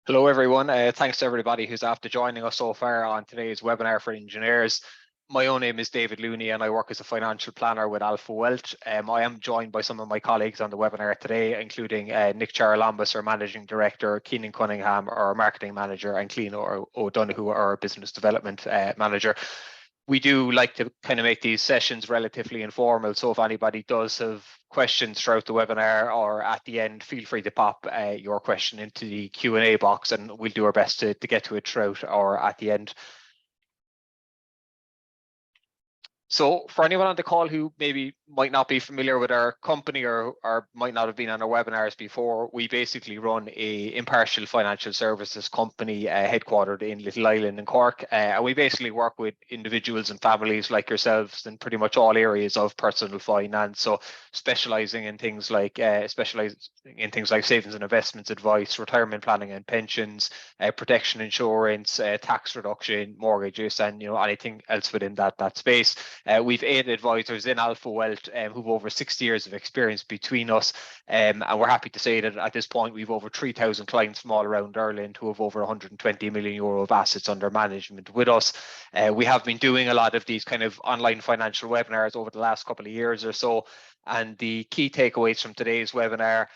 Hello, everyone. Thanks to everybody who's after joining us so far on today's webinar for engineers. My own name is David Looney and I work as a financial planner with Alpha Wealth. I am joined by some of my colleagues on the webinar today, including Nick Charalambous, our Managing Director, Keenan Cunningham, our Marketing Manager, and Clean O'Donoghue, our Business Development Manager. We do like to kind of make these sessions relatively informal, so if anybody does have questions throughout the webinar or at the end, feel free to pop your question into the Q&A box and we'll do our best to get to it throughout or at the end. So for anyone on the call who maybe might not be familiar with our company or might not have been on our webinars before, we basically run a impartial financial services company headquartered in Little Island in Cork. And we basically work with individuals and families like yourselves in pretty much all areas of personal finance. So specializing in things like savings and investments advice, retirement planning and pensions, protection insurance, tax reduction, mortgages, and anything else within that space. We've 8 advisors in Alpha Wealth who've over 60 years of experience between us, and we're happy to say that at this point we've over 3,000 clients from all around Ireland who have over 120 million euro of assets under management with us. We have been doing a lot of these kind of online financial webinars over the last couple of years or so, and the key takeaways from today's webinar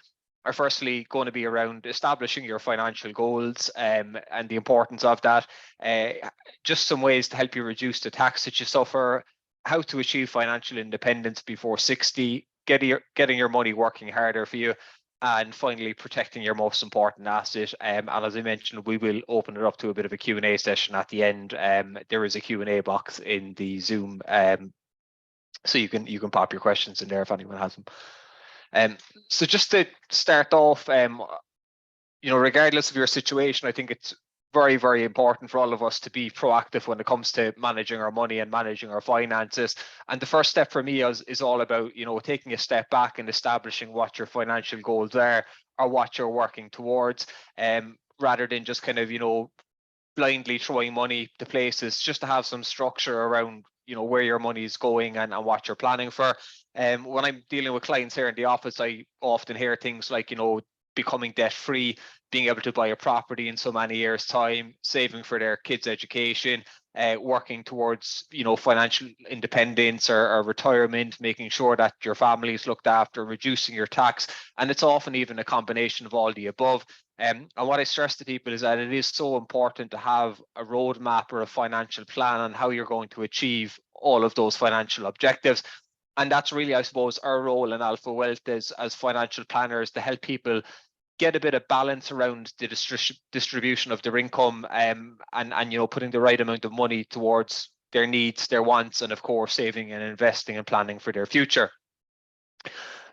are firstly going to be around establishing your financial goals and the importance of that, just some ways to help you reduce the tax that you suffer, how to achieve financial independence before 60, getting your money working harder for you, and finally protecting your most important asset. And as I mentioned, we will open it up to a bit of a Q&A session at the end. There is a Q&A box in the Zoom, so you can pop your questions in there if anyone has them. So just to start off, regardless of your situation, I think it's very, very important for all of us to be proactive when it comes to managing our money and managing our finances. And the first step for me is all about, taking a step back and establishing what your financial goals are or what you're working towards, rather than just kind of, blindly throwing money to places, just to have some structure around, where your money is going and what you're planning for. When I'm dealing with clients here in the office, I often hear things like, becoming debt free, being able to buy a property in so many years' time, saving for their kids' education, working towards, financial independence or retirement, making sure that your family is looked after, reducing your tax. And it's often even a combination of all the above. And what I stress to people is that it is so important to have a roadmap or a financial plan on how you're going to achieve all of those financial objectives. And that's really, I suppose, our role in Alpha Wealth as financial planners, to help people get a bit of balance around the distribution of their income, and putting the right amount of money towards their needs, their wants, and of course saving and investing and planning for their future.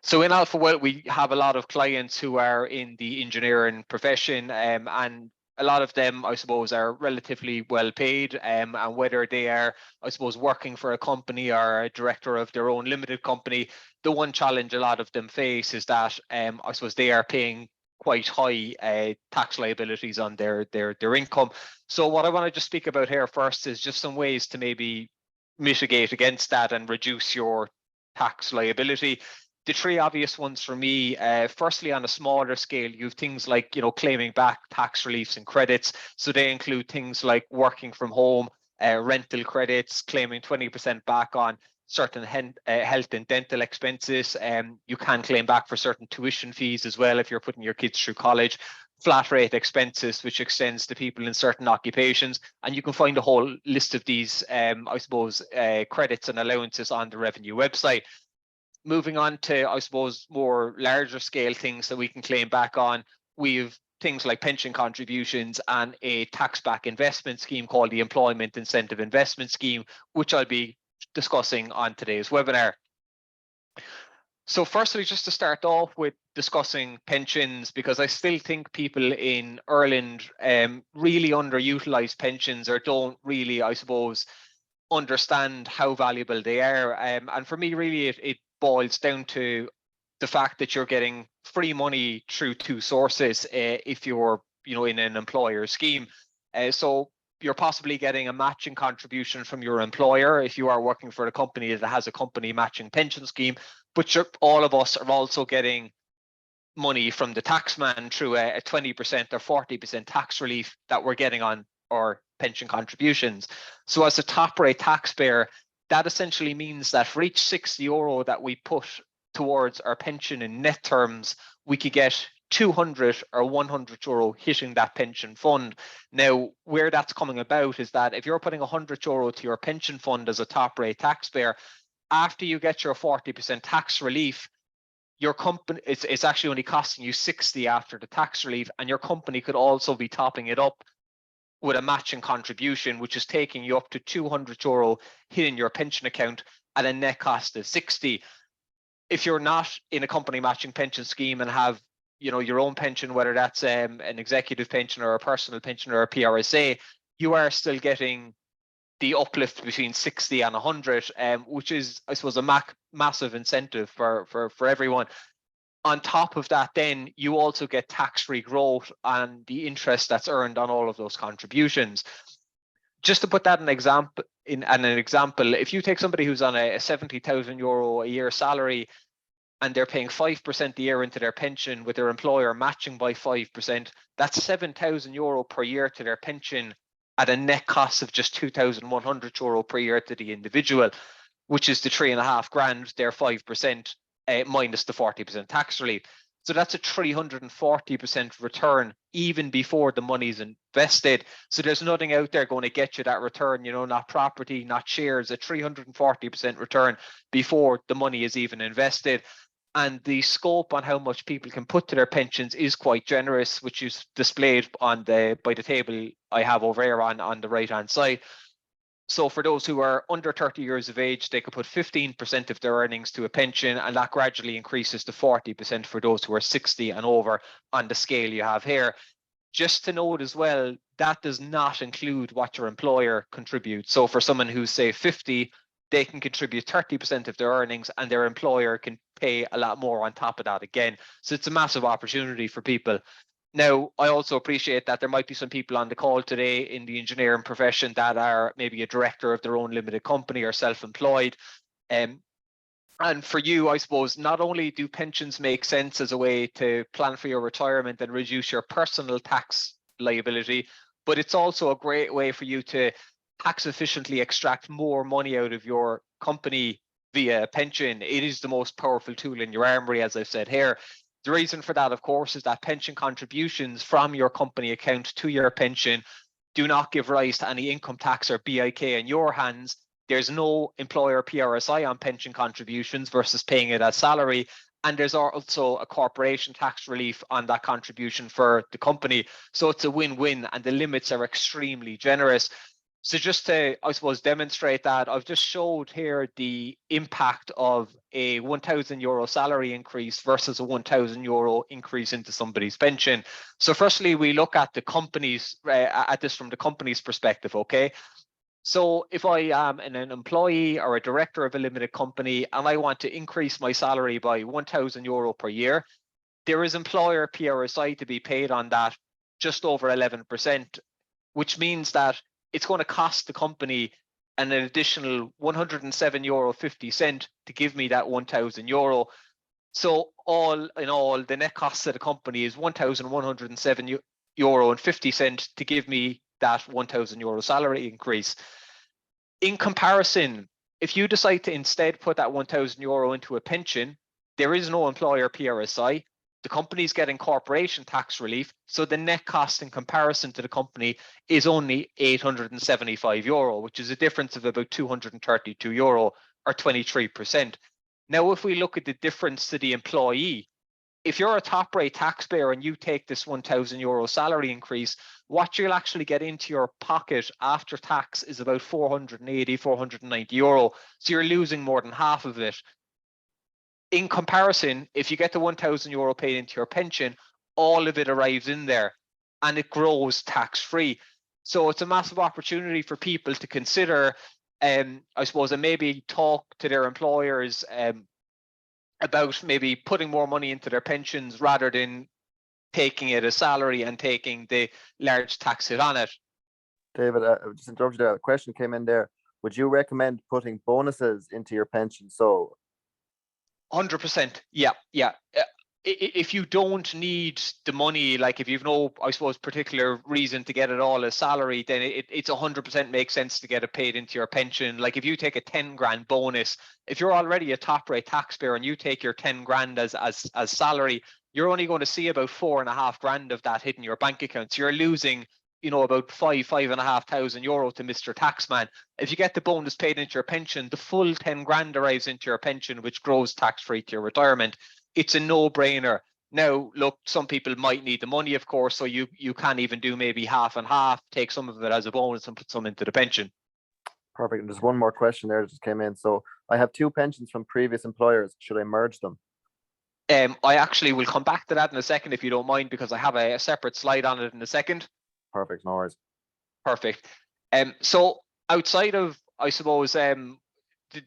So in Alpha Wealth, we have a lot of clients who are in the engineering profession, and a lot of them, I suppose, are relatively well paid, and whether they are, I suppose, working for a company or a director of their own limited company, the one challenge a lot of them face is that I suppose they are paying quite high tax liabilities on their income. So what I want to just speak about here first is just some ways to maybe mitigate against that and reduce your tax liability. The 3 obvious ones for me, firstly, on a smaller scale, you have things like, claiming back tax reliefs and credits. So they include things like working from home, rental credits, claiming 20% back on certain health and dental expenses. You can claim back for certain tuition fees as well if you're putting your kids through college. Flat rate expenses, which extends to people in certain occupations. And you can find a whole list of these, I suppose, credits and allowances on the Revenue website. Moving on to, I suppose, more larger scale things that we can claim back on, we have things like pension contributions and a tax back investment scheme called the Employment Incentive Investment Scheme, which I'll be discussing on today's webinar. So firstly, just to start off with discussing pensions, because I still think people in Ireland really underutilize pensions or don't really, I suppose, understand how valuable they are. And for me, really, it boils down to the fact that you're getting free money through 2 sources if you're in an employer scheme. So you're possibly getting a matching contribution from your employer if you are working for a company that has a company matching pension scheme, but all of us are also getting money from the taxman through a 20% or 40% tax relief that we're getting on our pension contributions. So as a top rate taxpayer, that essentially means that for each €60 that we put towards our pension in net terms, we could get 200 or €100 hitting that pension fund. Now, where that's coming about is that if you're putting €100 to your pension fund as a top rate taxpayer, after you get your 40% tax relief, your company, it's actually only costing you 60 after the tax relief, and your company could also be topping it up with a matching contribution, which is taking you up to €200 hitting your pension account at a net cost of 60. If you're not in a company matching pension scheme and have, you know, your own pension, whether that's an executive pension or a personal pension or a PRSA, you are still getting the uplift between 60 and 100, which is, I suppose, a massive incentive for everyone. On top of that, then you also get tax-free growth and the interest that's earned on all of those contributions. Just to put that in an example, if you take somebody who's on a €70,000 a year salary and they're paying 5% a year into their pension with their employer matching by 5%, that's €7,000 per year to their pension at a net cost of just €2,100 per year to the individual, which is the 3.5 grand, their 5%. Minus the 40% tax relief. So that's a 340% return even before the money's invested. So there's nothing out there going to get you that return, you know, not property, not shares, a 340% return before the money is even invested. And the scope on how much people can put to their pensions is quite generous, which is displayed on by the table I have over here on the right hand side. So for those who are under 30 years of age, they could put 15% of their earnings to a pension, and that gradually increases to 40% for those who are 60 and over on the scale you have here. Just to note as well, that does not include what your employer contributes. So for someone who's, say, 50, they can contribute 30% of their earnings and their employer can pay a lot more on top of that again. So it's a massive opportunity for people. Now, I also appreciate that there might be some people on the call today in the engineering profession that are maybe a director of their own limited company or self-employed. And for you, I suppose, not only do pensions make sense as a way to plan for your retirement and reduce your personal tax liability, but it's also a great way for you to tax efficiently extract more money out of your company via pension. It is the most powerful tool in your armory, as I've said here. The reason for that, of course, is that pension contributions from your company account to your pension do not give rise to any income tax or BIK in your hands. There's no employer PRSI on pension contributions versus paying it as salary. And there's also a corporation tax relief on that contribution for the company. So it's a win-win and the limits are extremely generous. So just to, I suppose, demonstrate that, I've just showed here the impact of a €1,000 salary increase versus a €1,000 increase into somebody's pension. So firstly, we look at the company's, at this from the company's perspective, okay? So if I am an employee or a director of a limited company and I want to increase my salary by €1,000 per year, there is employer PRSI to be paid on that just over 11%, which means that it's going to cost the company an additional €107.50 to give me that €1,000. So all in all, the net cost of the company is €1,107.50 to give me that €1,000 salary increase. In comparison, if you decide to instead put that €1,000 into a pension, there is no employer PRSI. The company's getting corporation tax relief, so the net cost in comparison to the company is only €875, which is a difference of about €232 or 23%. Now, if we look at the difference to the employee, if you're a top rate taxpayer and you take this €1,000 salary increase, what you'll actually get into your pocket after tax is about €480, €490. So you're losing more than half of it. In comparison, if you get the €1,000 paid into your pension, all of it arrives in there and it grows tax-free. So it's a massive opportunity for people to consider, I suppose, and maybe talk to their employers about maybe putting more money into their pensions rather than taking it as salary and taking the large tax hit on it. David, just interrupt you there. A question came in there. Would you recommend putting bonuses into your pension? So 100%. Yeah. if you don't need the money, like if you've no, I suppose, particular reason to get it all as salary, then it's 100% makes sense to get it paid into your pension. Like if you take a 10 grand bonus, if you're already a top rate taxpayer and you take your 10 grand as salary, you're only going to see about 4.5 grand of that hitting your bank account. So you're losing, about €5,500 to Mr. Taxman. If you get the bonus paid into your pension, the full 10 grand arrives into your pension, which grows tax free to your retirement. It's a no-brainer. Now, look, some people might need the money, of course, so you can even do maybe half and half, take some of it as a bonus and put some into the pension. Perfect. And there's one more question there that just came in. So I have 2 pensions from previous employers. Should I merge them? I actually will come back to that in a second, if you don't mind, because I have a separate slide on it in a second. Perfect. No worries. Perfect. So outside of, I suppose, the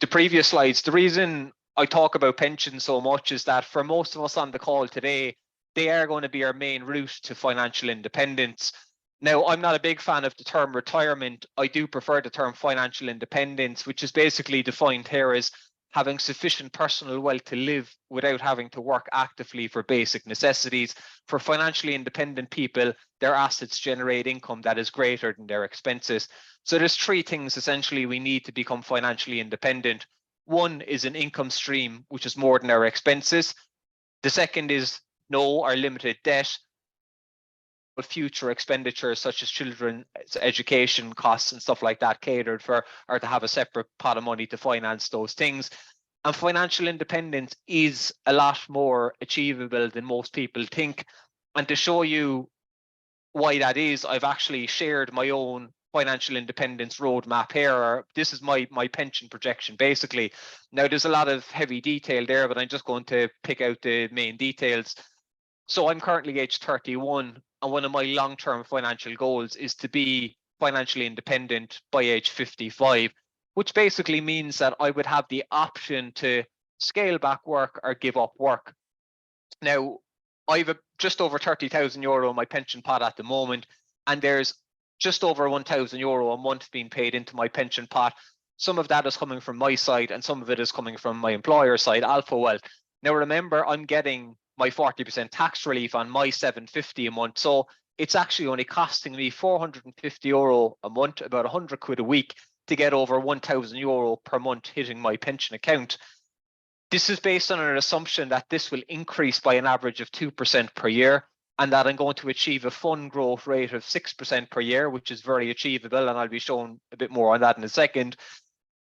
previous slides, the reason I talk about pensions so much is that for most of us on the call today, they are going to be our main route to financial independence. Now, I'm not a big fan of the term retirement. I do prefer the term financial independence, which is basically defined here as having sufficient personal wealth to live without having to work actively for basic necessities. For financially independent people, their assets generate income that is greater than their expenses. So there's 3 things essentially we need to become financially independent. One is an income stream, which is more than our expenses. The second is no or limited debt, but future expenditures such as children's education costs and stuff like that catered for, or to have a separate pot of money to finance those things. And financial independence is a lot more achievable than most people think. And to show you why that is, I've actually shared my own financial independence roadmap here. This is my pension projection, basically. Now, there's a lot of heavy detail there, but I'm just going to pick out the main details. So I'm currently age 31, and one of my long-term financial goals is to be financially independent by age 55, which basically means that I would have the option to scale back work or give up work. Now, I've just over €30,000 in my pension pot at the moment, and there's just over €1,000 a month being paid into my pension pot. Some of that is coming from my side, and some of it is coming from my employer side, Alpha Wealth. Now, remember, I'm getting my 40% tax relief on my €750 a month. So it's actually only costing me €450 a month, about 100 quid a week, to get over €1,000 per month hitting my pension account. This is based on an assumption that this will increase by an average of 2% per year, and that I'm going to achieve a fund growth rate of 6% per year, which is very achievable, and I'll be showing a bit more on that in a second.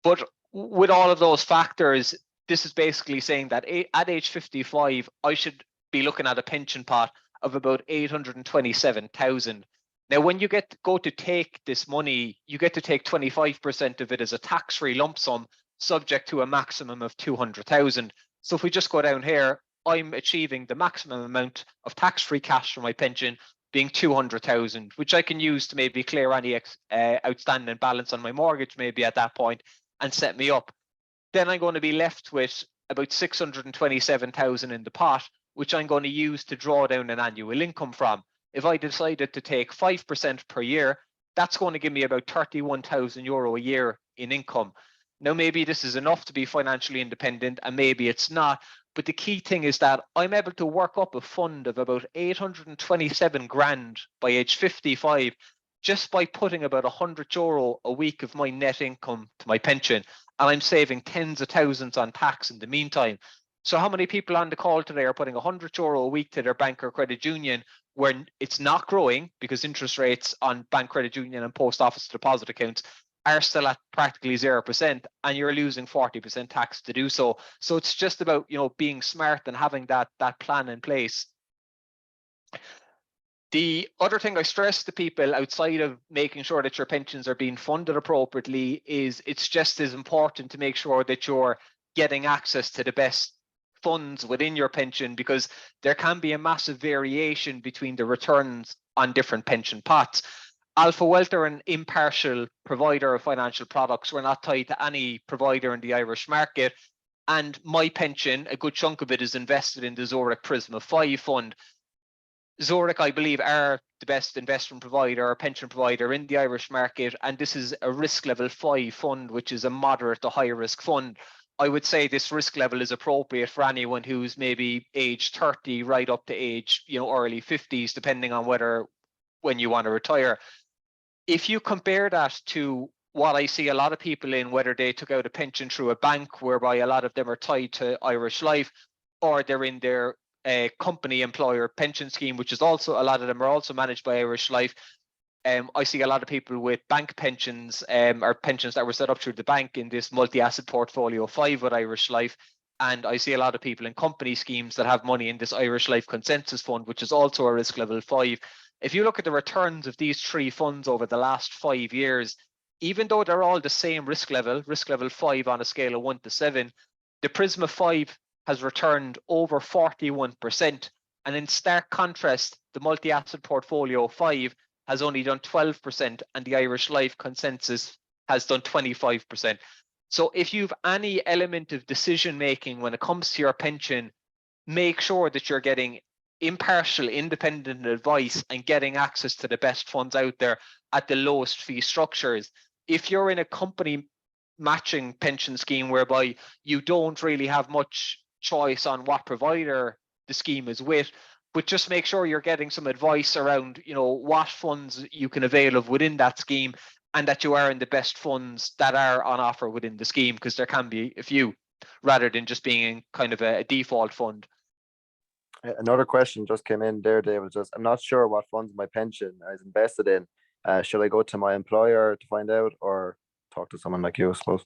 But with all of those factors, this is basically saying that at age 55, I should be looking at a pension pot of about 827,000. Now, when you go to take this money, you get to take 25% of it as a tax-free lump sum, subject to a maximum of 200,000. So if we just go down here, I'm achieving the maximum amount of tax-free cash for my pension being 200,000, which I can use to maybe clear any outstanding balance on my mortgage maybe at that point and set me up. Then I'm going to be left with about 627,000 in the pot, which I'm going to use to draw down an annual income from. If I decided to take 5% per year, that's going to give me about €31,000 a year in income. Now, maybe this is enough to be financially independent, and maybe it's not. But the key thing is that I'm able to work up a fund of about 827 grand by age 55, just by putting about €100 a week of my net income to my pension. And I'm saving tens of thousands on tax in the meantime. So how many people on the call today are putting €100 a week to their bank or credit union when it's not growing, because interest rates on bank, credit union and post office deposit accounts are still at practically 0%, and you're losing 40% tax to do so. So it's just about, being smart and having that plan in place. The other thing I stress to people outside of making sure that your pensions are being funded appropriately is it's just as important to make sure that you're getting access to the best funds within your pension, because there can be a massive variation between the returns on different pension pots. Alpha Wealth are an impartial provider of financial products. We're not tied to any provider in the Irish market. And my pension, a good chunk of it is invested in the Zurich Prisma 5 fund. Zurich, I believe, are the best investment provider or pension provider in the Irish market. And this is a risk level 5 fund, which is a moderate to high risk fund. I would say this risk level is appropriate for anyone who's maybe age 30 right up to age, early 50s, depending on when you want to retire. If you compare that to what I see a lot of people in, whether they took out a pension through a bank, whereby a lot of them are tied to Irish Life, or they're in their company employer pension scheme, which is also, a lot of them are also managed by Irish Life. I see a lot of people with bank pensions, or pensions that were set up through the bank in this multi-asset portfolio 5 with Irish Life. And I see a lot of people in company schemes that have money in this Irish Life Consensus Fund, which is also a risk level 5. If you look at the returns of these 3 funds over the last 5 years, even though they're all the same risk level 5 on a scale of 1 to 7, the Prisma 5 has returned over 41%. And in stark contrast, the multi-asset portfolio 5 has only done 12%, and the Irish Life Consensus has done 25%. So if you've any element of decision making when it comes to your pension, make sure that you're getting impartial, independent advice and getting access to the best funds out there at the lowest fee structures. If you're in a company matching pension scheme whereby you don't really have much choice on what provider the scheme is with, but just make sure you're getting some advice around, what funds you can avail of within that scheme, and that you are in the best funds that are on offer within the scheme, because there can be a few, rather than just being in kind of a default fund. Another question just came in there, David. I'm not sure what funds my pension is invested in. Should I go to my employer to find out, or talk to someone like you, I suppose?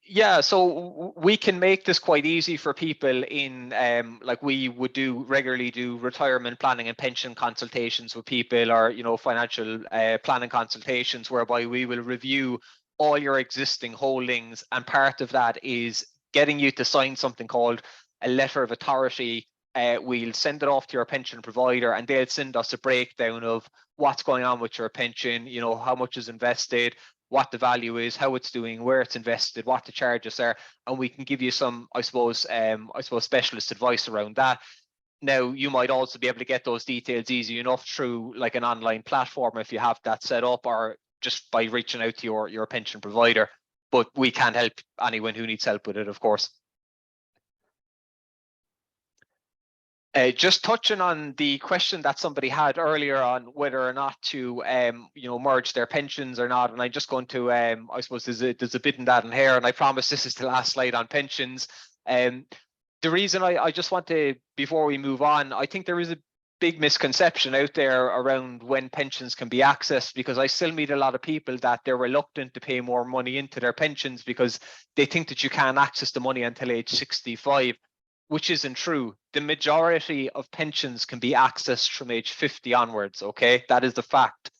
Yeah, so we can make this quite easy for people in, like we would regularly do retirement planning and pension consultations with people, or, financial planning consultations, whereby we will review all your existing holdings. And part of that is getting you to sign something called a letter of authority. We'll send it off to your pension provider, and they'll send us a breakdown of what's going on with your pension, how much is invested, what the value is, how it's doing, where it's invested, what the charges are, and we can give you some, I suppose, specialist advice around that. Now, you might also be able to get those details easy enough through like an online platform if you have that set up, or just by reaching out to your pension provider. But we can help anyone who needs help with it, of course. Just touching on the question that somebody had earlier on whether or not to, merge their pensions or not, and I'm just going to, I suppose there's a bit in that in here, and I promise this is the last slide on pensions. The reason I just want to, before we move on, I think there is a big misconception out there around when pensions can be accessed, because I still meet a lot of people that they're reluctant to pay more money into their pensions because they think that you can't access the money until age 65. Which isn't true. The majority of pensions can be accessed from age 50 onwards, okay? That is the fact.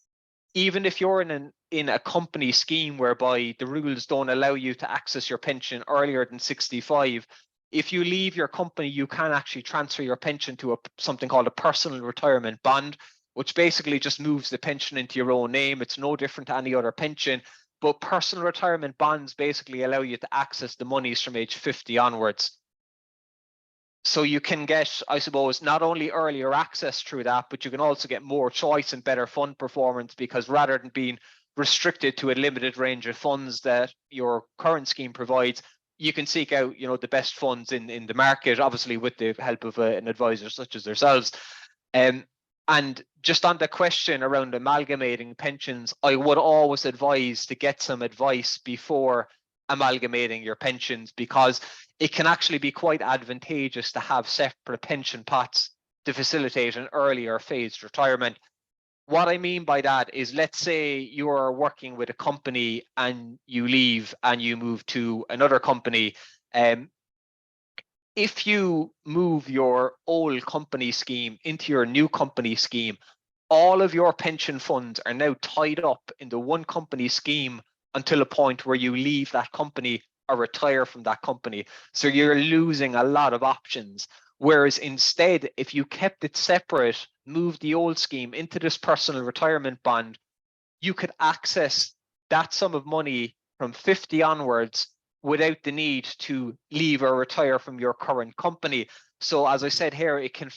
Even if you're in a company scheme whereby the rules don't allow you to access your pension earlier than 65, if you leave your company, you can actually transfer your pension to something called a personal retirement bond, which basically just moves the pension into your own name. It's no different to any other pension, but personal retirement bonds basically allow you to access the monies from age 50 onwards. So you can get, I suppose, not only earlier access through that, but you can also get more choice and better fund performance, because rather than being restricted to a limited range of funds that your current scheme provides, you can seek out, the best funds in the market, obviously with the help of an advisor such as ourselves. And just on the question around amalgamating pensions, I would always advise to get some advice before amalgamating your pensions, because it can actually be quite advantageous to have separate pension pots to facilitate an earlier phased retirement. What I mean by that is, let's say you are working with a company and you leave and you move to another company. If you move your old company scheme into your new company scheme, all of your pension funds are now tied up in the one company scheme until a point where you leave that company or retire from that company. So you're losing a lot of options. Whereas instead, if you kept it separate, moved the old scheme into this personal retirement bond, you could access that sum of money from 50 onwards without the need to leave or retire from your current company. So as I said here, it can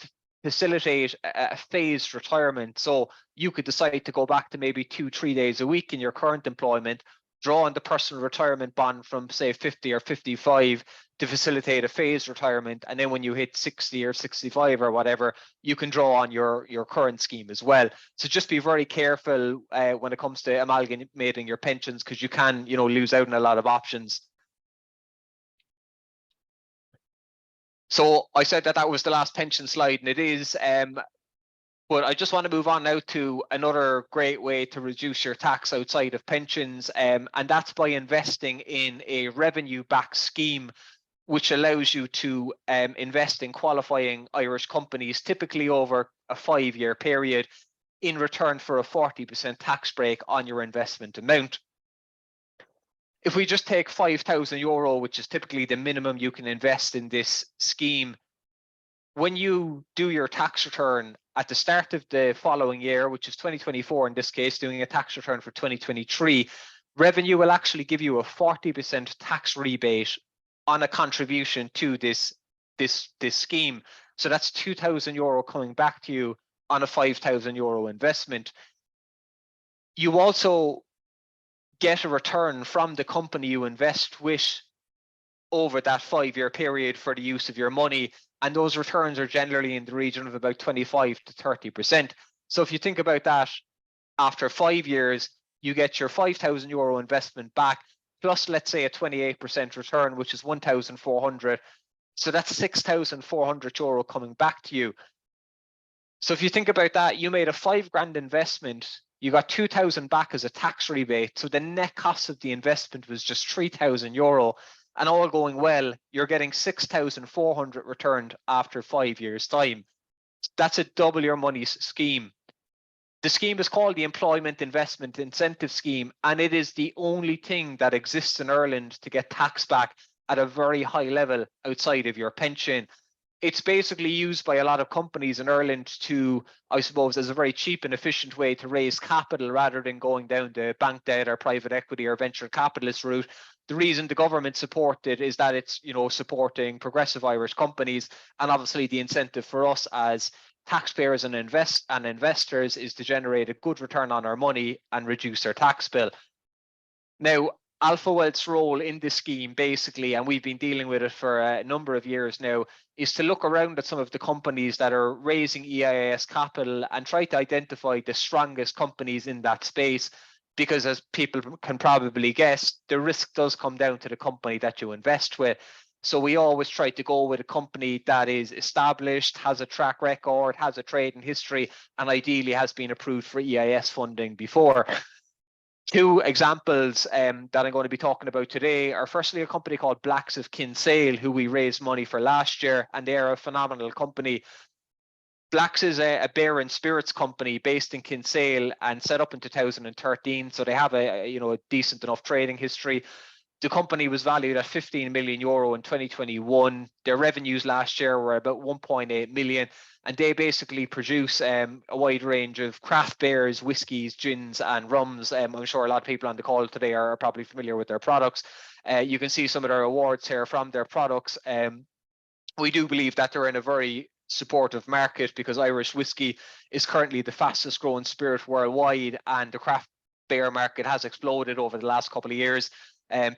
facilitate a phased retirement. So you could decide to go back to maybe 2-3 days a week in your current employment, draw on the personal retirement bond from say 50 or 55 to facilitate a phased retirement, and then when you hit 60 or 65 or whatever, you can draw on your current scheme as well. So just be very careful when it comes to amalgamating your pensions, because you can, you know, lose out on a lot of options. So I said that that was the last pension slide, and it is. But I just want to move on now to another great way to reduce your tax outside of pensions, and that's by investing in a revenue-backed scheme, which allows you to invest in qualifying Irish companies, typically over a 5-year period, in return for a 40% tax break on your investment amount. If we just take €5,000, which is typically the minimum you can invest in this scheme, when you do your tax return at the start of the following year, which is 2024 in this case, doing a tax return for 2023, Revenue will actually give you a 40% tax rebate on a contribution to this scheme. So that's €2,000 coming back to you on a €5,000 investment. You also get a return from the company you invest with over that 5-year period for the use of your money, and those returns are generally in the region of about 25 to 30%. So if you think about that, after 5 years, you get your €5,000 investment back, plus let's say a 28% return, which is 1,400. So that's €6,400 coming back to you. So if you think about that, you made a $5,000 investment, you got 2,000 back as a tax rebate. So the net cost of the investment was just €3,000, and all going well, you're getting 6,400 returned after 5 years' time. That's a double your money scheme. The scheme is called the Employment Investment Incentive Scheme, and it is the only thing that exists in Ireland to get tax back at a very high level outside of your pension. It's basically used by a lot of companies in Ireland to, I suppose, as a very cheap and efficient way to raise capital rather than going down the bank debt or private equity or venture capitalist route. The reason the government supported is that it's, you know, supporting progressive Irish companies, and obviously the incentive for us as taxpayers and investors is to generate a good return on our money and reduce our tax bill. Now, Alpha Wealth's role in this scheme basically, and we've been dealing with it for a number of years now, is to look around at some of the companies that are raising EIS capital and try to identify the strongest companies in that space, because as people can probably guess, the risk does come down to the company that you invest with. So we always try to go with a company that is established, has a track record, has a trading history, and ideally has been approved for EIS funding before. Two examples that I'm going to be talking about today are firstly a company called Blacks of Kinsale, who we raised money for last year, and they are a phenomenal company. Blacks is a beer and spirits company based in Kinsale and set up in 2013, so they have a decent enough trading history. The company was valued at €15 million in 2021. Their revenues last year were about 1.8 million, and they basically produce a wide range of craft beers, whiskies, gins, and rums. I'm sure a lot of people on the call today are probably familiar with their products. You can see some of their awards here from their products. We do believe that they're in a very supportive market because Irish whiskey is currently the fastest growing spirit worldwide, and the craft beer market has exploded over the last couple of years.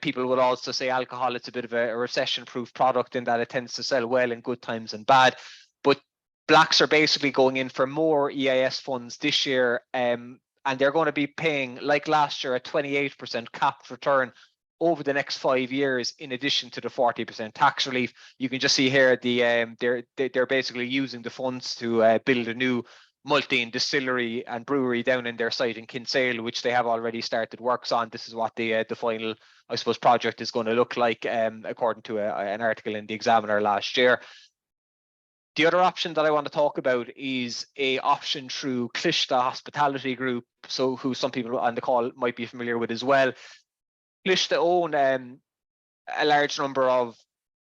People would also say alcohol, it's a bit of a recession-proof product in that it tends to sell well in good times and bad. But Blacks are basically going in for more EIS funds this year, and they're going to be paying, like last year, a 28% capped return over the next 5 years, in addition to the 40% tax relief. You can just see here they're basically using the funds to build a new malting distillery and brewery down in their site in Kinsale, which they have already started works on. This is what the final, I suppose, project is going to look like, according to an article in the Examiner last year. The other option that I want to talk about is a option through Clishta Hospitality Group, so who some people on the call might be familiar with as well. Clishta own a large number of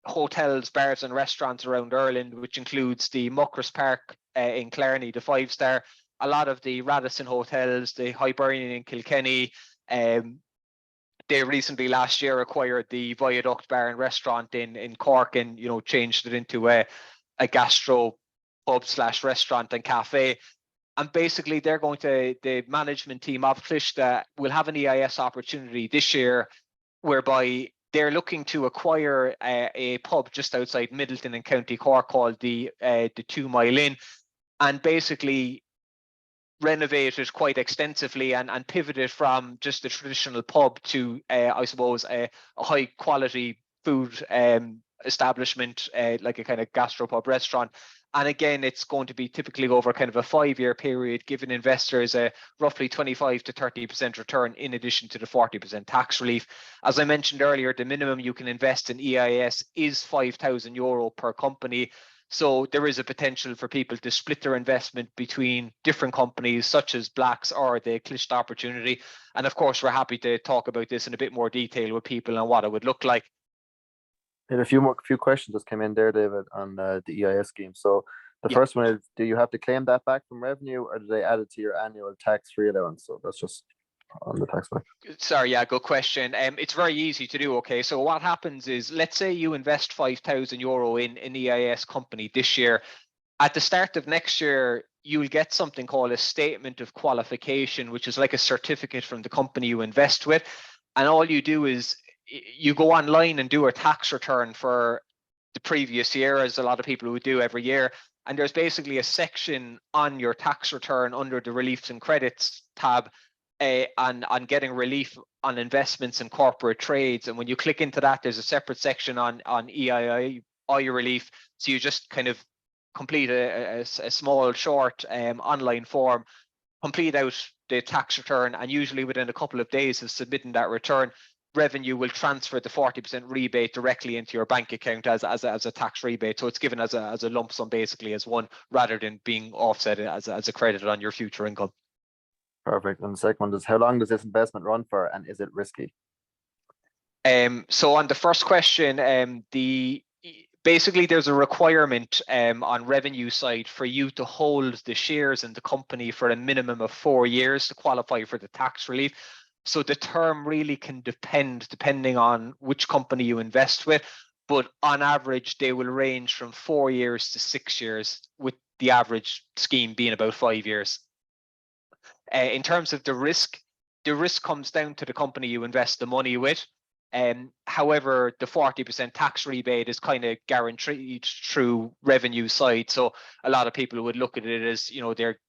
hotels, bars and restaurants around Ireland, which includes the Muckross Park in Clarny, the 5-star, a lot of the Radisson hotels, the Hibernian in Kilkenny. They recently last year acquired the Viaduct Bar and Restaurant in Cork, and changed it into a gastro pub / restaurant and cafe. And basically, the management team of Clishta will have an EIS opportunity this year whereby they're looking to acquire a pub just outside Middleton in County Cork called the 2 Mile Inn, and basically renovate it quite extensively and pivot it from just a traditional pub to, I suppose, a high quality food establishment, like a kind of gastropub restaurant. And again, it's going to be typically over kind of a 5-year period, giving investors a roughly 25 to 30% return in addition to the 40% tax relief. As I mentioned earlier, the minimum you can invest in EIS is €5,000 per company. So there is a potential for people to split their investment between different companies such as Blacks or the Clishta opportunity. And of course, we're happy to talk about this in a bit more detail with people and what it would look like. And a few questions just came in there, David, on the EIS scheme. So the first one is, do you have to claim that back from revenue, or do they add it to your annual tax-free allowance? So that's just on the tax back. Sorry, yeah, good question. It's very easy to do. Okay, so what happens is, let's say you invest €5,000 in an EIS company this year. At the start of next year, you'll get something called a statement of qualification, which is like a certificate from the company you invest with. And all you do is you go online and do a tax return for the previous year, as a lot of people would do every year. And there's basically a section on your tax return under the reliefs and credits tab on getting relief on investments and corporate trades. And when you click into that, there's a separate section on EII relief. So you just kind of complete a small, short online form, complete out the tax return, and usually within a couple of days of submitting that return, revenue will transfer the 40% rebate directly into your bank account as a tax rebate. So it's given as a lump sum, basically, as one, rather than being offset as a credit on your future income. Perfect. And the second one is, how long does this investment run for, and is it risky? So on the first question, basically there's a requirement on revenue side for you to hold the shares in the company for a minimum of 4 years to qualify for the tax relief. So the term really can depending on which company you invest with, but on average they will range from 4 years to 6 years, with the average scheme being about 5 years. In terms of the risk comes down to the company you invest the money with. However, the 40% tax rebate is kind of guaranteed through revenue side. So a lot of people would look at it as, they're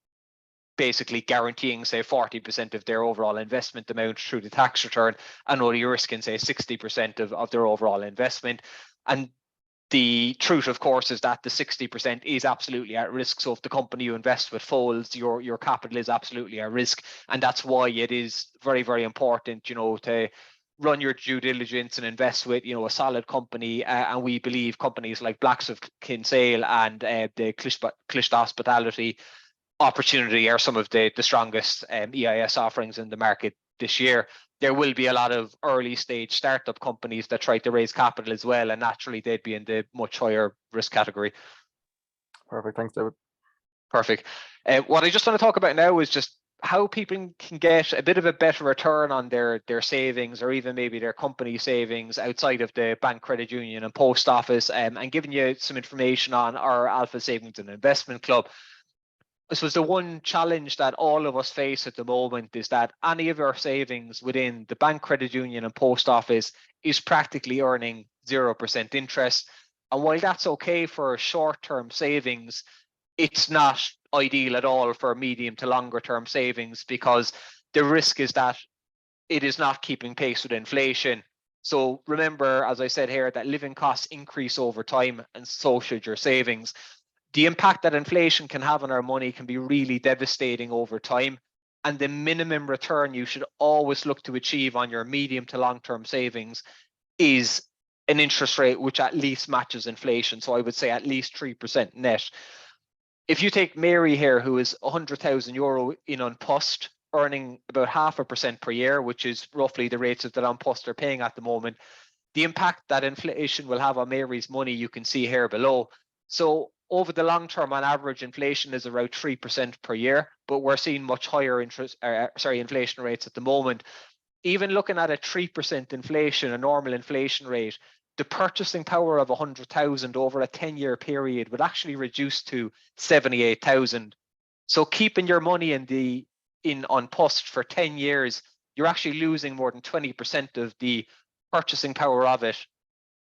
basically guaranteeing, say, 40% of their overall investment amount through the tax return, and only risking, say, 60% of their overall investment. And the truth, of course, is that the 60% is absolutely at risk. So if the company you invest with folds, your capital is absolutely at risk. And that's why it is very, very important, to run your due diligence and invest with, a solid company. And we believe companies like Blacks of Kinsale and the Clishta Hospitality opportunity are some of the strongest EIS offerings in the market this year. There will be a lot of early stage startup companies that try to raise capital as well, and naturally they'd be in the much higher risk category. Perfect. Thanks, David. Perfect. What I just want to talk about now is just how people can get a bit of a better return on their savings, or even maybe their company savings outside of the bank, credit union and post office, and giving you some information on our Alpha Savings and Investment Club. I suppose the one challenge that all of us face at the moment is that any of our savings within the bank, credit union and post office is practically earning 0% interest. And while that's okay for short-term savings, it's not ideal at all for medium to longer term savings, because the risk is that it is not keeping pace with inflation. So remember, as I said here, that living costs increase over time, and so should your savings. The impact that inflation can have on our money can be really devastating over time. And the minimum return you should always look to achieve on your medium to long-term savings is an interest rate which at least matches inflation. So I would say at least 3% net. If you take Mary here, who is €100,000 in An Post, earning about 0.5% per year, which is roughly the rates that An Post are paying at the moment, the impact that inflation will have on Mary's money you can see here below. So over the long term, on average, inflation is around 3% per year, but we're seeing much higher inflation rates at the moment. Even looking at a 3% inflation, a normal inflation rate, the purchasing power of 100,000 over a 10-year period would actually reduce to 78,000. So keeping your money on PUST for 10 years, you're actually losing more than 20% of the purchasing power of it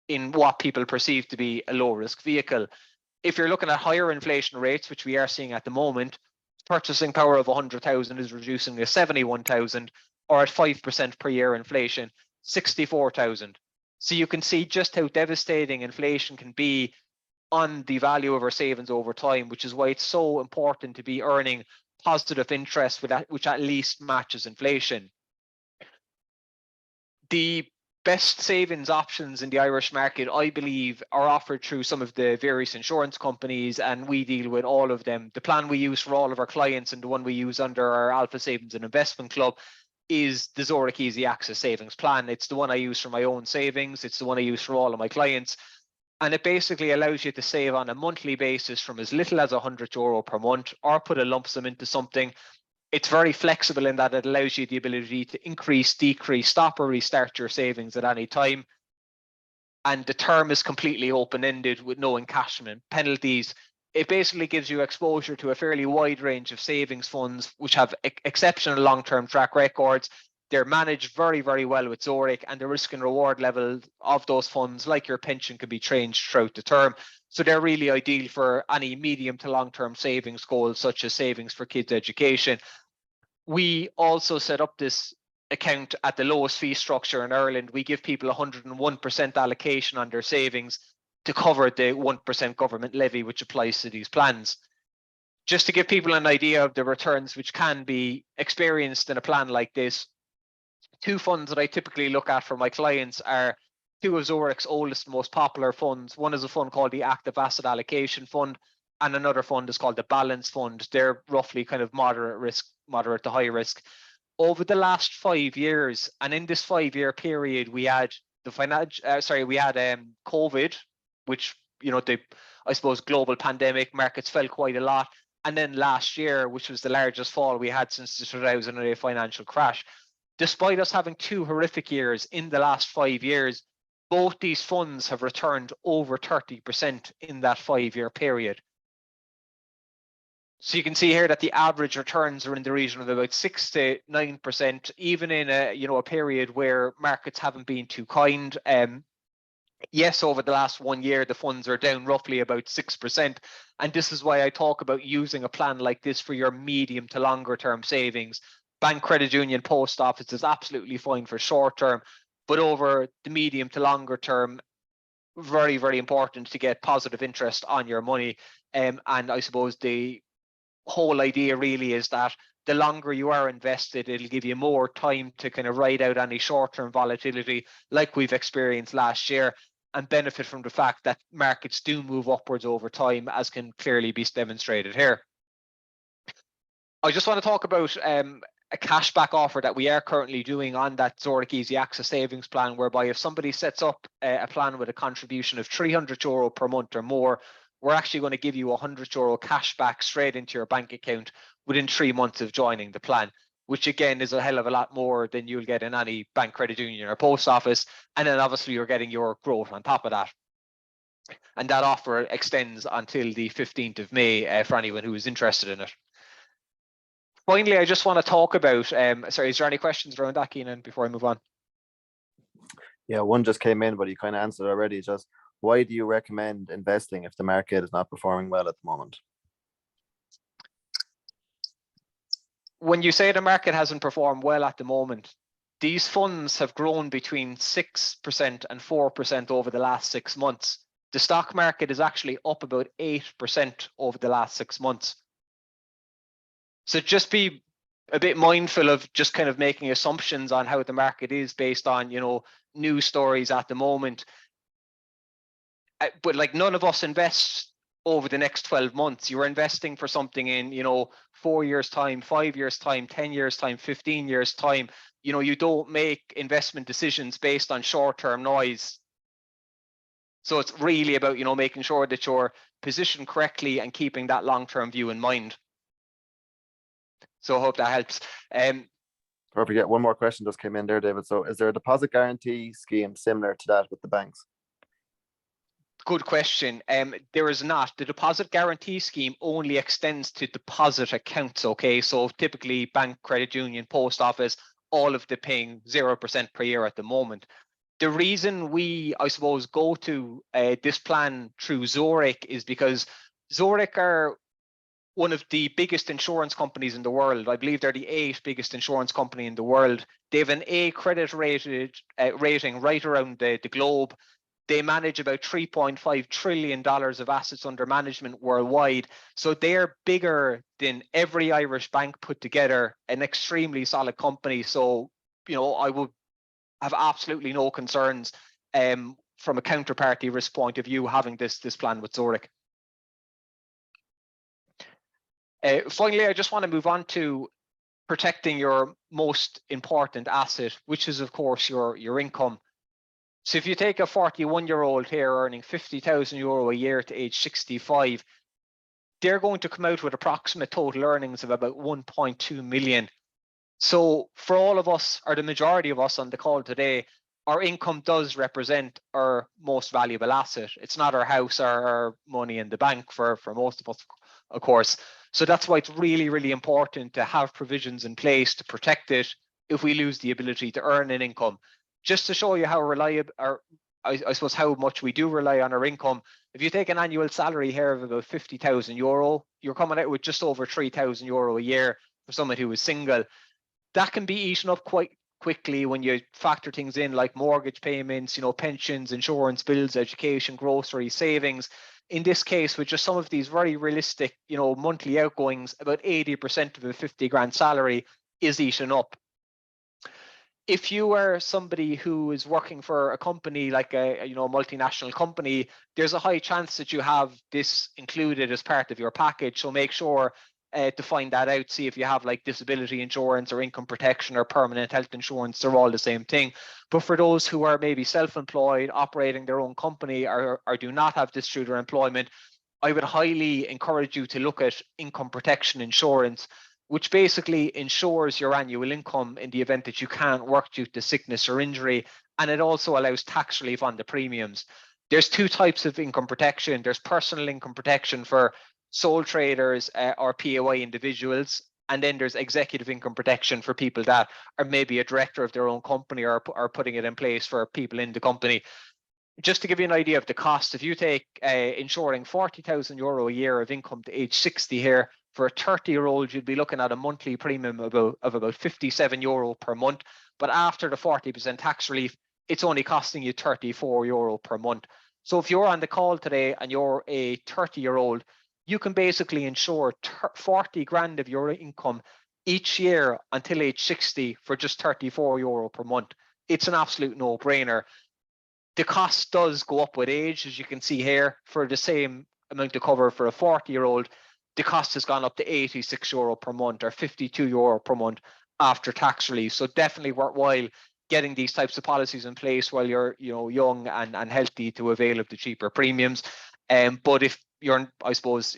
in what people perceive to be a low risk vehicle. If you're looking at higher inflation rates, which we are seeing at the moment, purchasing power of 100,000 is reducing to 71,000, or at 5% per year inflation, 64,000. So you can see just how devastating inflation can be on the value of our savings over time, which is why it's so important to be earning positive interest with that, which at least matches inflation. The best savings options in the Irish market, I believe, are offered through some of the various insurance companies, and we deal with all of them. The plan we use for all of our clients and the one we use under our Alpha Savings and Investment Club is the Zurich Easy Access Savings Plan. It's the one I use for my own savings. It's the one I use for all of my clients. And it basically allows you to save on a monthly basis from as little as €100 per month, or put a lump sum into something. It's very flexible in that it allows you the ability to increase, decrease, stop or restart your savings at any time. And the term is completely open-ended with no encashment penalties. It basically gives you exposure to a fairly wide range of savings funds, which have exceptional long-term track records. They're managed very, very well with Zurich, and the risk and reward level of those funds, like your pension, can be changed throughout the term. So they're really ideal for any medium to long-term savings goals, such as savings for kids' education. We also set up this account at the lowest fee structure in Ireland. We give people 101% allocation on their savings to cover the 1% government levy, which applies to these plans. Just to give people an idea of the returns which can be experienced in a plan like this, two funds that I typically look at for my clients are two of Zurich's oldest, most popular funds. One is a fund called the Active Asset Allocation Fund, and another fund is called the Balance Fund. They're roughly kind of moderate to high risk. Over the last 5 years, and in this 5-year period, we had COVID, which, I suppose global pandemic, markets fell quite a lot. And then last year, which was the largest fall we had since the 2008 financial crash. Despite us having two horrific years in the last 5 years, both these funds have returned over 30% in that 5-year period. So you can see here that the average returns are in the region of about 6 to 9%, even in a period where markets haven't been too kind. Yes, over the last 1 year, the funds are down roughly about 6%. And this is why I talk about using a plan like this for your medium to longer term savings. Bank, credit union, post office is absolutely fine for short term, but over the medium to longer term, very, very important to get positive interest on your money. And I suppose the whole idea really is that the longer you are invested, it'll give you more time to kind of ride out any short-term volatility like we've experienced last year, and benefit from the fact that markets do move upwards over time, as can clearly be demonstrated here. I just want to talk about a cashback offer that we are currently doing on that Zurich Easy Access Savings Plan, whereby if somebody sets up a plan with a contribution of €300 per month or more, we're actually going to give you €100 cash back straight into your bank account within 3 months of joining the plan, which again is a hell of a lot more than you'll get in any bank, credit union or post office. And then obviously you're getting your growth on top of that. And that offer extends until the 15th of May for anyone who is interested in it. Finally, I just want to talk about, sorry, is there any questions around that, Keenan, before I move on? Yeah, one just came in, but you kind of answered already. Just why do you recommend investing if the market is not performing well at the moment? When you say the market hasn't performed well at the moment, these funds have grown between 6% and 4% over the last 6 months. The stock market is actually up about 8% over the last 6 months. So just be a bit mindful of just kind of making assumptions on how the market is based on, news stories at the moment. But like, none of us invest over the next 12 months. You're investing for something in, 4 years time, 5 years time, 10 years time, 15 years time. You don't make investment decisions based on short-term noise. So it's really about, making sure that you're positioned correctly and keeping that long-term view in mind. So I hope that helps. Perfect. Yeah, one more question just came in there, David. So is there a deposit guarantee scheme similar to that with the banks? Good question. There is not. The deposit guarantee scheme only extends to deposit accounts. Okay, so typically bank, credit union, post office, all of them paying 0% per year at the moment. The reason we, I suppose, go to this plan through Zurich is because Zurich are one of the biggest insurance companies in the world. I believe they're the 8th biggest insurance company in the world. They have an A credit rating right around the globe. They manage about $3.5 trillion of assets under management worldwide. So they're bigger than every Irish bank put together, an extremely solid company. So, I would have absolutely no concerns from a counterparty risk point of view having this plan with Zurich. Finally, I just want to move on to protecting your most important asset, which is, of course, your income. So if you take a 41-year-old here earning €50,000 a year to age 65, they're going to come out with approximate total earnings of about 1.2 million. So for all of us, or the majority of us on the call today, our income does represent our most valuable asset. It's not our house or our money in the bank for most of us, of course. So that's why it's really, really important to have provisions in place to protect it if we lose the ability to earn an income. Just to show you how reliable, or I suppose how much we do rely on our income, if you take an annual salary here of about €50,000, you're coming out with just over €3,000 a year for someone who is single. That can be eaten up quite quickly when you factor things in like mortgage payments, pensions, insurance, bills, education, groceries, savings. In this case, with just some of these very realistic, monthly outgoings, about 80% of a 50 grand salary is eaten up. If you are somebody who is working for a company like a multinational company, there's a high chance that you have this included as part of your package. So make sure to find that out. See if you have like disability insurance or income protection or permanent health insurance. They're all the same thing. But for those who are maybe self-employed, operating their own company, or do not have this through their employment, I would highly encourage you to look at income protection insurance, which basically insures your annual income in the event that you can't work due to sickness or injury. And it also allows tax relief on the premiums. There's two types of income protection. There's personal income protection for sole traders or PAY individuals. And then there's executive income protection for people that are maybe a director of their own company or are putting it in place for people in the company. Just to give you an idea of the cost, if you take insuring €40,000 a year of income to age 60 here, for a 30-year-old, you'd be looking at a monthly premium of about €57 per month. But after the 40% tax relief, it's only costing you €34 per month. So if you're on the call today and you're a 30-year-old, you can basically insure 40 grand of your income each year until age 60 for just €34 per month. It's an absolute no-brainer. The cost does go up with age, as you can see here. For the same amount of cover for a 40-year-old, the cost has gone up to €86 per month or €52 per month after tax relief. So definitely worthwhile getting these types of policies in place while you're young and healthy to avail of the cheaper premiums. But if you're, I suppose,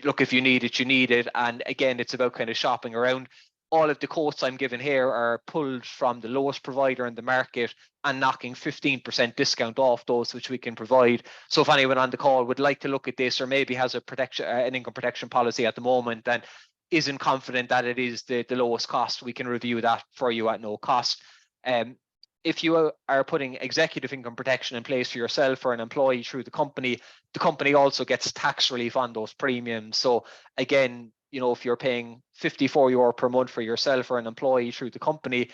look, if you need it, you need it. And again, it's about kind of shopping around. All of the quotes I'm given here are pulled from the lowest provider in the market and knocking 15% discount off those which we can provide. So if anyone on the call would like to look at this, or maybe has an income protection policy at the moment and isn't confident that it is the lowest cost, we can review that for you at no cost. If you are putting executive income protection in place for yourself or an employee through the company also gets tax relief on those premiums. So again, if you're paying €54 per month for yourself or an employee through the company,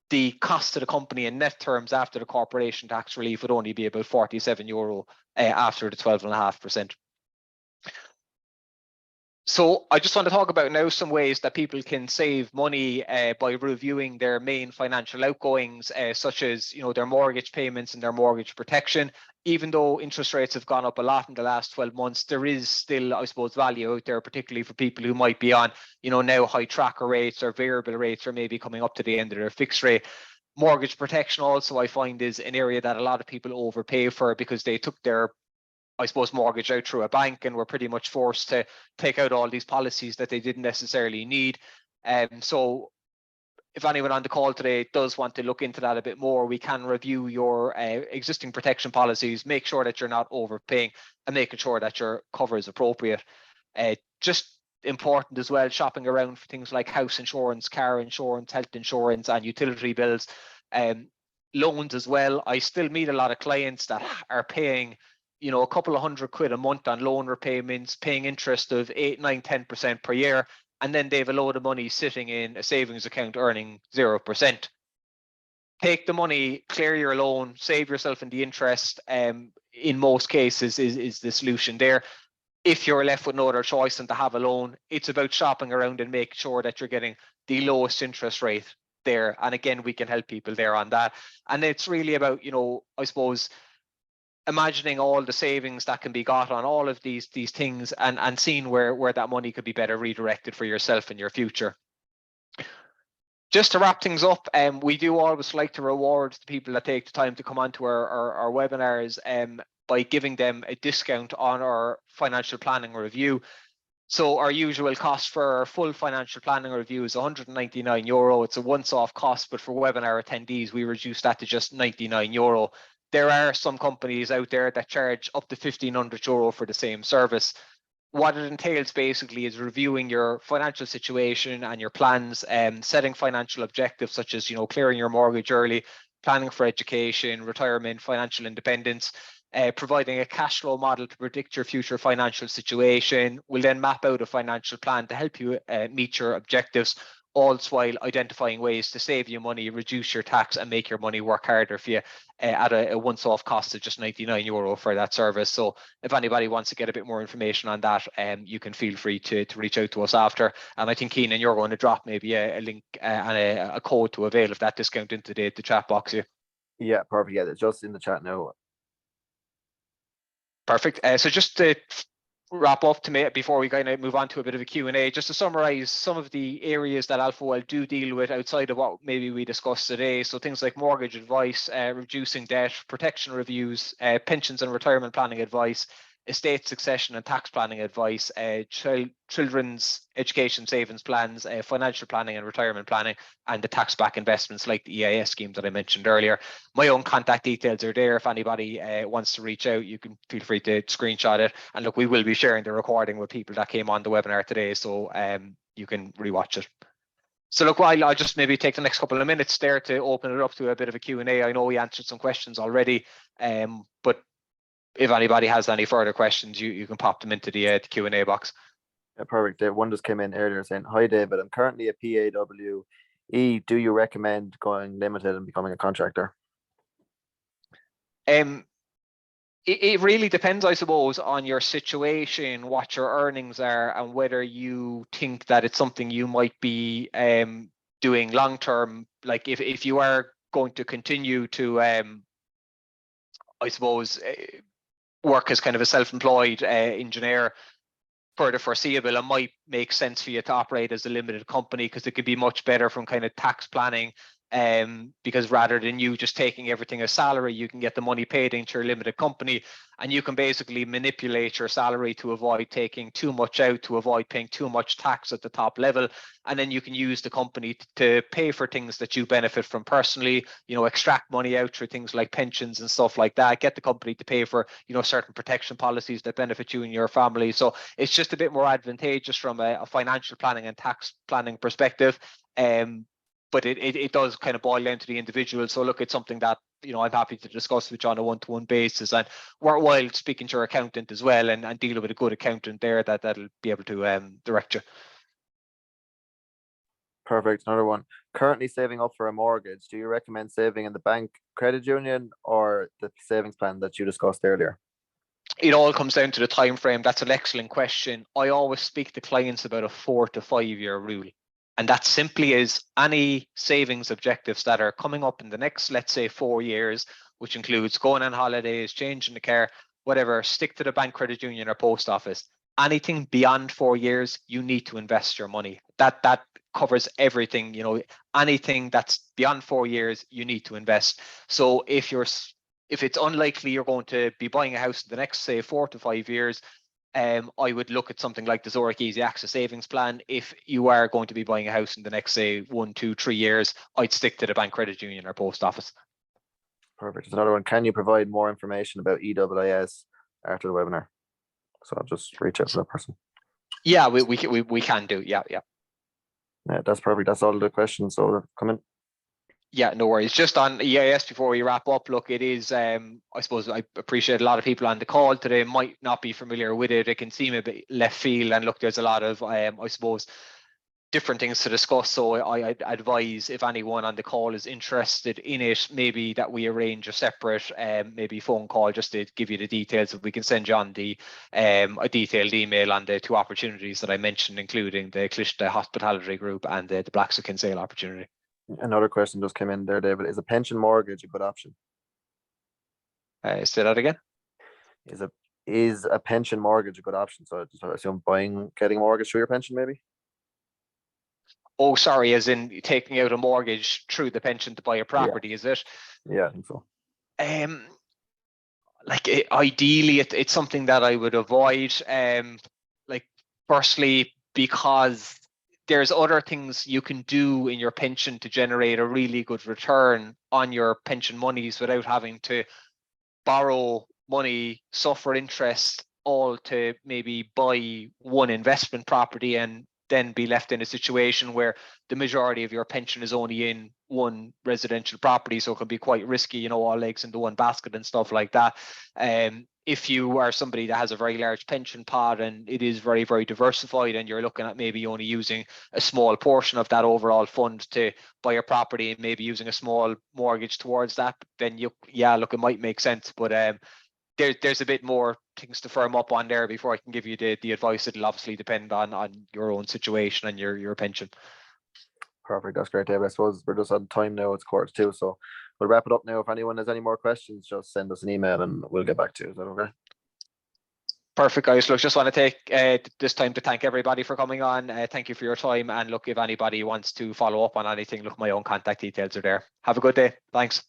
the cost to the company in net terms after the corporation tax relief would only be about €47 after the 12.5%. So I just want to talk about now some ways that people can save money by reviewing their main financial outgoings, such as their mortgage payments and their mortgage protection. Even though interest rates have gone up a lot in the last 12 months, there is still, I suppose, value out there, particularly for people who might be on, now high tracker rates or variable rates, or maybe coming up to the end of their fixed rate. Mortgage protection also, I find, is an area that a lot of people overpay for because they took their, I suppose, mortgage out through a bank and were pretty much forced to take out all these policies that they didn't necessarily need. So if anyone on the call today does want to look into that a bit more, we can review your existing protection policies, make sure that you're not overpaying, and making sure that your cover is appropriate. Just important as well, shopping around for things like house insurance, car insurance, health insurance, and utility bills. Loans as well. I still meet a lot of clients that are paying, a couple of £100 a month on loan repayments, paying interest of 8, 9, 10% per year, and then they have a load of money sitting in a savings account earning 0%. Take the money, clear your loan, save yourself in the interest. In most cases, is the solution there. If you're left with no other choice than to have a loan, it's about shopping around and making sure that you're getting the lowest interest rate there. And again, we can help people there on that. And it's really about, I suppose, imagining all the savings that can be got on all of these things, and seeing where that money could be better redirected for yourself in your future. Just to wrap things up, we do always like to reward the people that take the time to come onto our webinars by giving them a discount on our financial planning review. So our usual cost for our full financial planning review is €199. It's a once-off cost, but for webinar attendees, we reduced that to just €99. There are some companies out there that charge up to €1,500 for the same service. What it entails basically is reviewing your financial situation and your plans, setting financial objectives such as, clearing your mortgage early, planning for education, retirement, financial independence, providing a cash flow model to predict your future financial situation. We'll then map out a financial plan to help you meet your objectives, all while identifying ways to save you money, reduce your tax, and make your money work harder for you at a once-off cost of just €99 for that service. So if anybody wants to get a bit more information on that, you can feel free to reach out to us after. And I think, Keenan, you're going to drop maybe a link and a code to avail of that discount into the chat box here. Yeah, perfect. Yeah, it's just in the chat now. Perfect. So just to wrap up before we kind of move on to a bit of a Q&A, just to summarize some of the areas that Alpha Wealth do deal with outside of what maybe we discussed today. So things like mortgage advice, reducing debt, protection reviews, pensions and retirement planning advice, estate succession and tax planning advice, children's education savings plans, financial planning and retirement planning, and the tax back investments like the EIS scheme that I mentioned earlier. My own contact details are there. If anybody wants to reach out, you can feel free to screenshot it. And look, we will be sharing the recording with people that came on the webinar today, so you can rewatch it. So look, I'll just maybe take the next couple of minutes there to open it up to a bit of a Q&A. I know we answered some questions already, but if anybody has any further questions, you can pop them into the Q&A box. Yeah, perfect. One just came in earlier saying, "Hi David, I'm currently a PAWE. Do you recommend going limited and becoming a contractor?" It really depends, I suppose, on your situation, what your earnings are, and whether you think that it's something you might be doing long term. Like if you are going to continue to, I suppose, work as kind of a self-employed engineer for the foreseeable, it might make sense for you to operate as a limited company, because it could be much better from kind of tax planning, because rather than you just taking everything as salary, you can get the money paid into your limited company, and you can basically manipulate your salary to avoid taking too much out, to avoid paying too much tax at the top level. And then you can use the company to pay for things that you benefit from personally, extract money out through things like pensions and stuff like that, get the company to pay for, certain protection policies that benefit you and your family. So it's just a bit more advantageous from a financial planning and tax planning perspective. But it does kind of boil down to the individual. So look, it's something that, I'm happy to discuss with you on a one-to-one basis, and worthwhile speaking to your accountant as well, and dealing with a good accountant there that'll be able to direct you. Perfect. Another one. Currently saving up for a mortgage. Do you recommend saving in the bank, credit union, or the savings plan that you discussed earlier? It all comes down to the time frame. That's an excellent question. I always speak to clients about a 4 to 5 year rule. And that simply is any savings objectives that are coming up in the next, let's say, 4 years, which includes going on holidays, changing the car, whatever, stick to the bank, credit union, or post office. Anything beyond 4 years, you need to invest your money. That covers everything. Anything that's beyond 4 years, you need to invest. So if it's unlikely you're going to be buying a house in the next, say, 4 to 5 years, I would look at something like the Zurich Easy Access Savings Plan. If you are going to be buying a house in the next, say, 1, 2, 3 years, I'd stick to the bank credit union or post office. Perfect. There's another one. Can you provide more information about EWIS after the webinar? So I'll just reach out to that person. Yeah, we can do. Yeah. Yeah, that's perfect. That's all the questions. So come in. Yeah, no worries. Just on EIS before we wrap up, look, it is, I suppose I appreciate a lot of people on the call today might not be familiar with it. It can seem a bit left field, and look, there's a lot of, I suppose, different things to discuss. So I'd advise if anyone on the call is interested in it, maybe that we arrange a separate maybe phone call just to give you the details. We can send you on the a detailed email on the 2 opportunities that I mentioned, including the Clishta Hospitality Group and the Blackswick Kinsale opportunity. Another question just came in there, David. Is a pension mortgage a good option? Say that again. Is a pension mortgage a good option? So I assume getting a mortgage through your pension, maybe. Oh, sorry, as in taking out a mortgage through the pension to buy a property, is it? Yeah, I think so. Ideally, it's something that I would avoid. Firstly, because there's other things you can do in your pension to generate a really good return on your pension monies without having to borrow money, suffer interest, all to maybe buy one investment property and then be left in a situation where the majority of your pension is only in one residential property. So it can be quite risky, all eggs into one basket and stuff like that. If you are somebody that has a very large pension pot and it is very, very diversified, and you're looking at maybe only using a small portion of that overall fund to buy a property and maybe using a small mortgage towards that, then it might make sense. But there's a bit more things to firm up on there before I can give you the advice. It'll obviously depend on your own situation and your pension. Perfect. That's great, David. I suppose we're just on time now. It's 1:45, so we'll wrap it up now. If anyone has any more questions, just send us an email and we'll get back to you. Is that okay? Perfect, guys. Look, just want to take this time to thank everybody for coming on. Thank you for your time. And look, if anybody wants to follow up on anything, look, my own contact details are there. Have a good day. Thanks.